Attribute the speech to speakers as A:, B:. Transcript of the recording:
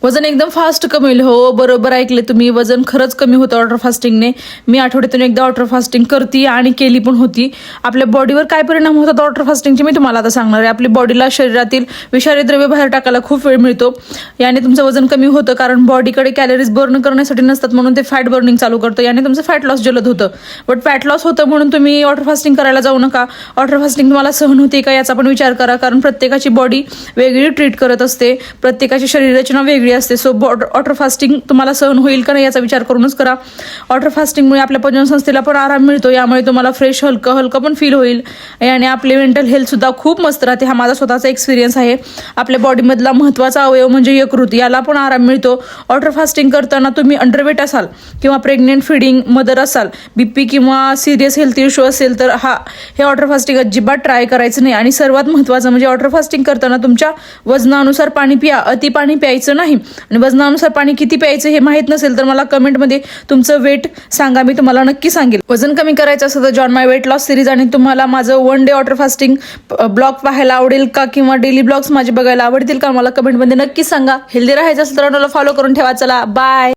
A: वजन एकदम फास्ट कमी होईल. हो, बरोबर ऐकले तुम्ही. वजन खरंच कमी होतं वॉटर फास्टिंगने. मी आठवड्यातून एकदा वॉटर फास्टिंग करते आणि केली पण होती. आपल्या बॉडीवर काय परिणाम होतात वॉटर फास्टिंगचे मी तुम्हाला आता सांगणार आहे. आपल्या बॉडीला शरीरातील विषारी द्रव्य बाहेर टाकायला खूप वेळ मिळतो. याने तुमचं वजन कमी होतं, कारण बॉडीकडे कॅलरीज बर्न करण्यासाठी नसतात, म्हणून ते फॅट बर्निंग चालू करतं. याने तुमचं फॅट लॉस जलद होतं. बट फॅट लॉस होतं म्हणून तुम्ही वॉटर फास्टिंग करायला जाऊ नका. वॉटर फास्टिंग तुम्हाला सहन होते का याचा पण विचार करा, कारण प्रत्येकाची बॉडी वेगळी ट्रीट करत असते, प्रत्येकाची शरीर रचना वेगळी असते. सो वॉटर फास्टिंग तुम्हाला सहन होईल का नाही याचा विचार करूनच करा. वॉटर फास्टिंगमुळे आपल्या पचनसंस्थेला पण आराम मिळतो. यामुळे तुम्हाला फ्रेश हलकं पण फील होईल. याने आपली मेंटल हेल्थ सुद्धा खूप मस्त राहते. हा माझा स्वतःचा एक्सपिरियन्स आहे. आपल्या बॉडीमधला महत्त्वाचा अवयव म्हणजे यकृत, याला पण आराम मिळतो. वॉटर फास्टिंग करताना तुम्ही अंडरवेट असाल किंवा प्रेग्नेंट फिडिंग मदर असाल, बीपी किंवा सिरियस हेल्थ इश्यू असेल तर हे वॉटर फास्टिंग अजिबात ट्राय करायचं नाही. आणि सर्वात महत्त्वाचं म्हणजे वॉटर फास्टिंग करताना तुमच्या वजनानुसार पाणी पिया. अति पाणी प्यायचं नाही. आणि वजनानुसार पाणी किती प्यायचं हे माहीत नसेल तर मला कमेंटमध्ये तुमचं वेट सांगा, मी तुम्हाला नक्की सांगेल. वजन कमी करायचं असेल तर join my weight loss series आणि तुम्हाला माझं 1 डे वॉटर फास्टिंग ब्लॉग पाहायला आवडेल का, किंवा डेली ब्लॉग्स माझे बघायला आवडतील का, मला कमेंटमध्ये नक्की सांगा. हेल्दी राहायचं असेल तर फॉलो करून ठेवा. चला बाय.